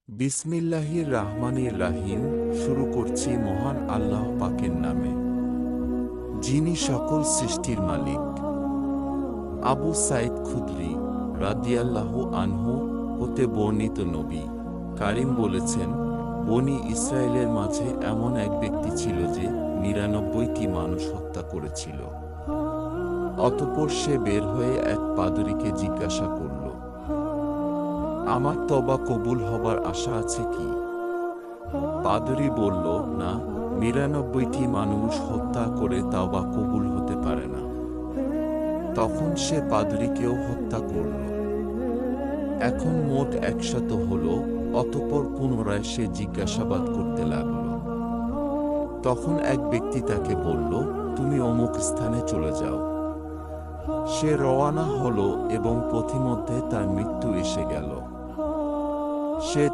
বিসমিল্লাহির রাহমানির রাহিম। শুরু করছি মহান আল্লাহ পাকের নামে, যিনি সকল সৃষ্টির মালিক। আবু সাইদ খুদরি রাদিয়াল্লাহু আনহু হতে বর্ণিত, নবী কারীম বলেছেন, বনী ইসরায়েলের মাঝে এমন এক ব্যক্তি ছিল যে ৯৯টি মানুষ হত্যা করেছিল। অতঃপর সে বের হয়ে এক পাদরীকে জিজ্ঞাসা করল, আমার তওবা কবুল হবার আশা আছে কি? পাদরী বলল, না, ৯৯টি মানুষ হত্যা করে তওবা কবুল হতে পারে না। তখন সে পাদরীকেও হত্যা করল। এখন মোট ১০০ হল। অতঃপর পুনরায় সে জিজ্ঞাসাবাদ করতে লাগল। তখন এক ব্যক্তি তাকে বলল, তুমি অমুক স্থানে চলে যাও। সে রওয়ানা হল এবং পথিমধ্যে তার মৃত্যু এসে গেল। সে